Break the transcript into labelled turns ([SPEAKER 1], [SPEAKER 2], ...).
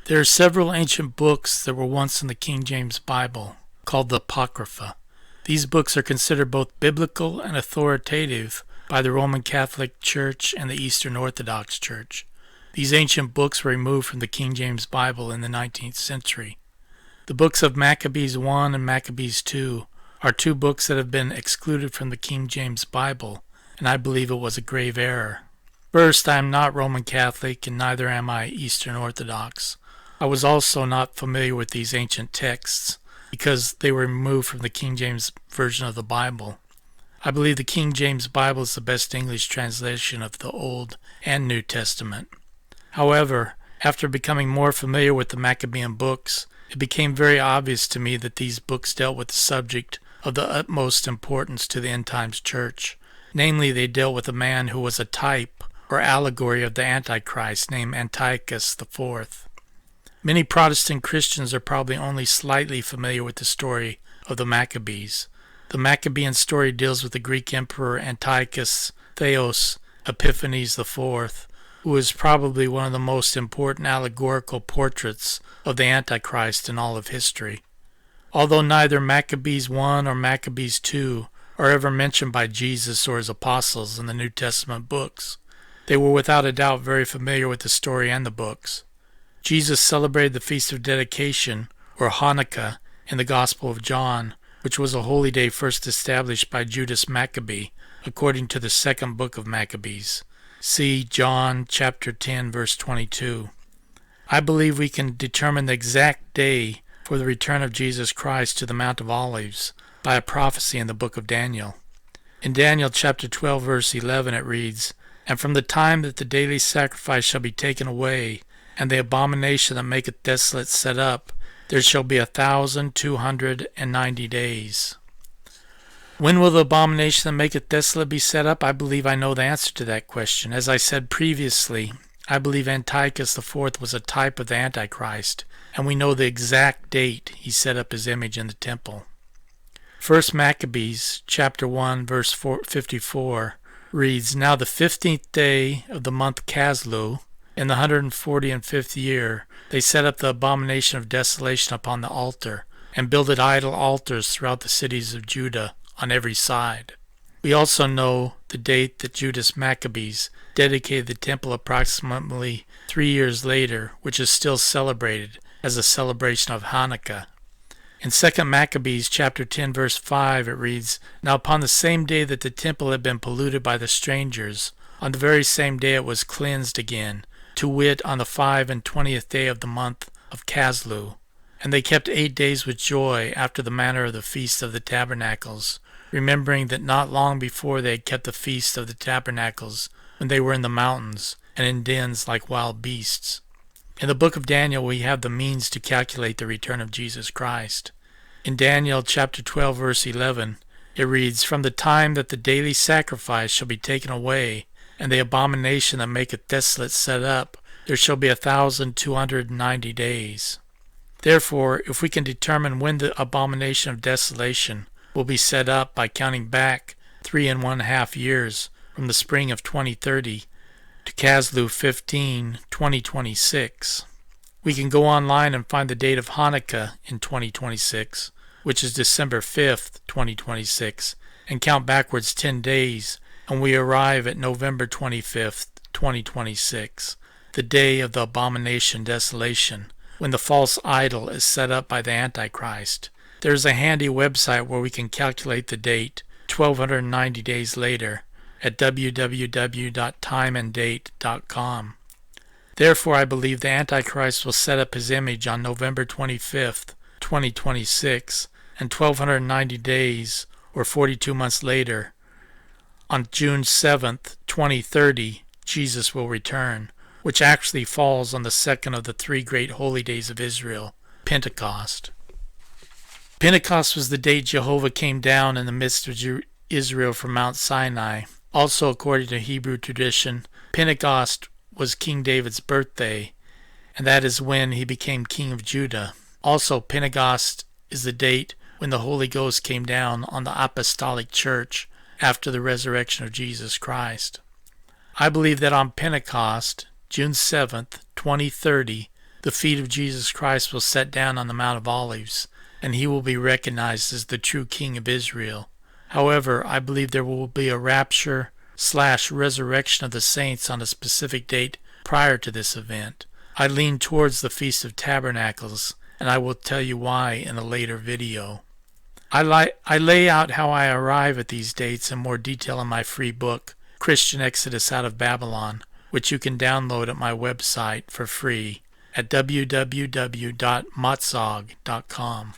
[SPEAKER 1] There are several ancient books that were once in the King James Bible, called the Apocrypha. These books are considered both biblical and authoritative by the Roman Catholic Church and the Eastern Orthodox Church. These ancient books were removed from the King James Bible in the 19th century. The books of Maccabees 1 and Maccabees 2 are two books that have been excluded from the King James Bible, and I believe it was a grave error. First, I am not Roman Catholic, and neither am I Eastern Orthodox. I was also not familiar with these ancient texts because they were removed from the King James Version of the Bible. I believe the King James Bible is the best English translation of the Old and New Testament. However, after becoming more familiar with the Maccabean books, it became very obvious to me that these books dealt with the subject of the utmost importance to the end times church. Namely, they dealt with a man who was a type or allegory of the Antichrist named Antiochus IV. Many Protestant Christians are probably only slightly familiar with the story of the Maccabees. The Maccabean story deals with the Greek emperor Antiochus Theos Epiphanes IV, who is probably one of the most important allegorical portraits of the Antichrist in all of history. Although neither Maccabees 1 or Maccabees 2 are ever mentioned by Jesus or his apostles in the New Testament books, they were without a doubt very familiar with the story and the books. Jesus celebrated the Feast of Dedication, or Hanukkah, in the Gospel of John, which was a holy day first established by Judas Maccabee, according to the second book of Maccabees. See John chapter 10, verse 22. I believe we can determine the exact day for the return of Jesus Christ to the Mount of Olives by a prophecy in the book of Daniel. In Daniel chapter 12, verse 11, it reads, "And from the time that the daily sacrifice shall be taken away, and the abomination that maketh desolate set up, there shall be 1,290 days." When will the abomination that maketh desolate be set up? I believe I know the answer to that question. As I said previously, I believe Antiochus IV was a type of the Antichrist, and we know the exact date he set up his image in the temple. 1 Maccabees chapter 1, verse 54 reads, "Now the 15th day of the month Caslu, in the 145th year, they set up the abomination of desolation upon the altar, and builded idol altars throughout the cities of Judah on every side." We also know the date that Judas Maccabees dedicated the temple approximately 3 years later, which is still celebrated as a celebration of Hanukkah. In 2 Maccabees chapter 10, verse 5, it reads, "Now upon the same day that the temple had been polluted by the strangers, on the very same day it was cleansed again, to wit, on the 25th day of the month of Caslu. And they kept 8 days with joy after the manner of the Feast of the Tabernacles, remembering that not long before they had kept the Feast of the Tabernacles when they were in the mountains and in dens like wild beasts." In the book of Daniel we have the means to calculate the return of Jesus Christ. In Daniel chapter 12, verse 11, it reads, "From the time that the daily sacrifice shall be taken away, and the abomination that maketh desolate set up, there shall be 1,290 days. Therefore, if we can determine when the abomination of desolation will be set up by counting back 3½ years from the spring of 2030 to Caslu 15, 2026, we can go online and find the date of Hanukkah in 2026, which is December 5th, 2026, and count backwards 10 days, and we arrive at November 25th, 2026, the day of the abomination desolation, when the false idol is set up by the Antichrist. There is a handy website where we can calculate the date 1,290 days later at www.timeanddate.com. Therefore, I believe the Antichrist will set up his image on November 25th, 2026, and 1,290 days, or 42 months later, on June 7th, 2030, Jesus will return, which actually falls on the second of the 3 great holy days of Israel, Pentecost. Pentecost was the day Jehovah came down in the midst of Israel from Mount Sinai. Also, according to Hebrew tradition, Pentecost was King David's birthday, and that is when he became king of Judah. Also, Pentecost is the date when the Holy Ghost came down on the Apostolic Church after the resurrection of Jesus Christ. I believe that on Pentecost, June 7th, 2030, the feet of Jesus Christ will set down on the Mount of Olives, and he will be recognized as the true King of Israel. However, I believe there will be a rapture/resurrection of the saints on a specific date prior to this event. I lean towards the Feast of Tabernacles, and I will tell you why in a later video. I lay out how I arrive at these dates in more detail in my free book, Christian Exodus Out of Babylon, which you can download at my website for free at www.matzog.com.